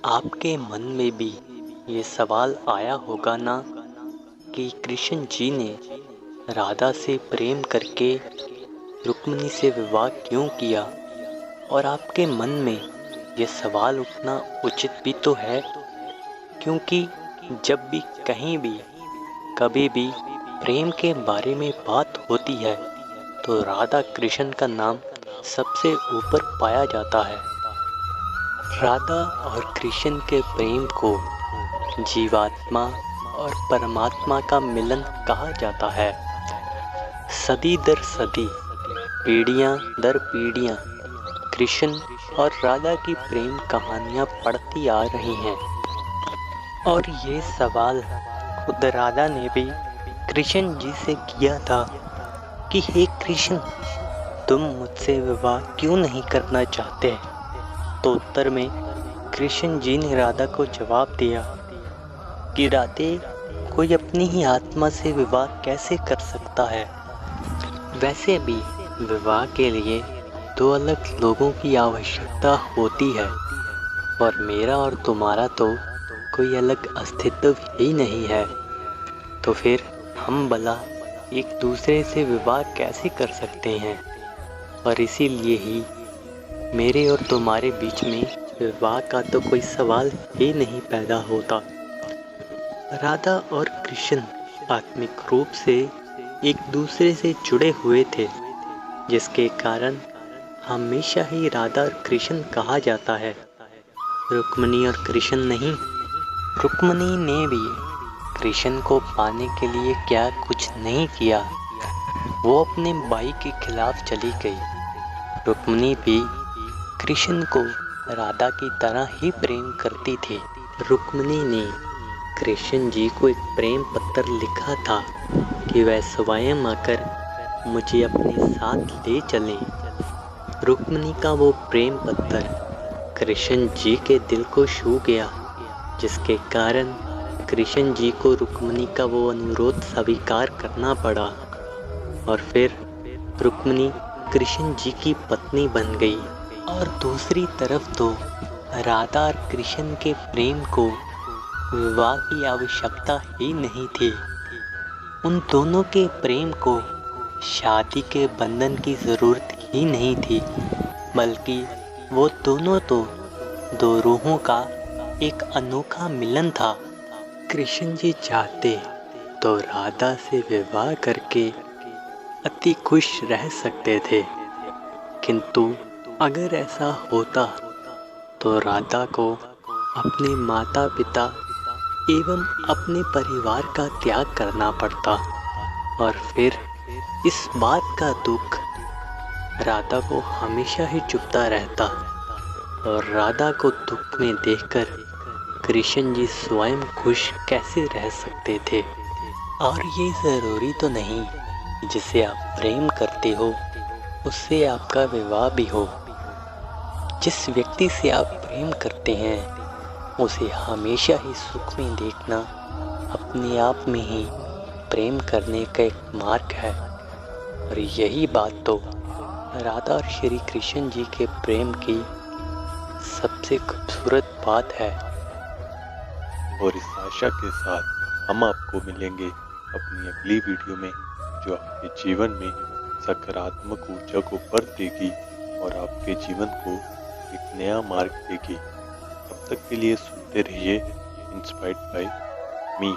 आपके मन में भी ये सवाल आया होगा ना कि कृष्ण जी ने राधा से प्रेम करके रुक्मिणी से विवाह क्यों किया। और आपके मन में ये सवाल उठना उचित भी तो है, क्योंकि जब भी कहीं भी कभी भी प्रेम के बारे में बात होती है तो राधा कृष्ण का नाम सबसे ऊपर पाया जाता है। राधा और कृष्ण के प्रेम को जीवात्मा और परमात्मा का मिलन कहा जाता है। सदी दर सदी, पीढ़ियां दर पीढ़ियां कृष्ण और राधा की प्रेम कहानियां पढ़ती आ रही हैं। और ये सवाल खुद राधा ने भी कृष्ण जी से किया था कि हे कृष्ण, तुम मुझसे विवाह क्यों नहीं करना चाहते। तो उत्तर में कृष्ण जी ने राधा को जवाब दिया कि राधे, कोई अपनी ही आत्मा से विवाह कैसे कर सकता है। वैसे भी विवाह के लिए दो अलग लोगों की आवश्यकता होती है, और मेरा और तुम्हारा तो कोई अलग अस्तित्व ही नहीं है। तो फिर हम भला एक दूसरे से विवाह कैसे कर सकते हैं। और इसीलिए ही मेरे और तुम्हारे बीच में विवाह का तो कोई सवाल ही नहीं पैदा होता। राधा और कृष्ण आत्मिक रूप से एक दूसरे से जुड़े हुए थे, जिसके कारण हमेशा ही राधा और कृष्ण कहा जाता है, रुक्मिणी और कृष्ण नहीं। रुक्मिणी ने भी कृष्ण को पाने के लिए क्या कुछ नहीं किया, वो अपने भाई के खिलाफ चली गई। रुक्मिणी भी कृष्ण को राधा की तरह ही प्रेम करती थी। रुक्मिणी ने कृष्ण जी को एक प्रेम पत्र लिखा था कि वह स्वयं आकर मुझे अपने साथ ले चलें। रुक्मिणी का वो प्रेम पत्र कृष्ण जी के दिल को छू गया, जिसके कारण कृष्ण जी को रुक्मिणी का वो अनुरोध स्वीकार करना पड़ा। और फिर रुक्मिणी कृष्ण जी की पत्नी बन गई। और दूसरी तरफ तो राधा और कृष्ण के प्रेम को विवाह की आवश्यकता ही नहीं थी। उन दोनों के प्रेम को शादी के बंधन की ज़रूरत ही नहीं थी, बल्कि वो दोनों तो दो रूहों का एक अनोखा मिलन था। कृष्ण जी चाहते तो राधा से विवाह करके अति खुश रह सकते थे, किंतु अगर ऐसा होता तो राधा को अपने माता पिता एवं अपने परिवार का त्याग करना पड़ता, और फिर इस बात का दुख राधा को हमेशा ही चुभता रहता। और राधा को दुख में देखकर कृष्ण जी स्वयं खुश कैसे रह सकते थे। और ये ज़रूरी तो नहीं जिसे आप प्रेम करते हो उससे आपका विवाह भी हो। जिस व्यक्ति से आप प्रेम करते हैं उसे हमेशा ही सुख में देखना अपने आप में ही प्रेम करने का एक मार्ग है। और यही बात तो राधा और श्री कृष्ण जी के प्रेम की सबसे खूबसूरत बात है। और इस आशा के साथ हम आपको मिलेंगे अपनी अगली वीडियो में, जो आपके जीवन में सकारात्मक ऊर्जा को भर देगी और आपके जीवन को एक नया मार्ग देगी। तब तक के लिए सुनते रहिए इंस्पायर्ड बाय मी।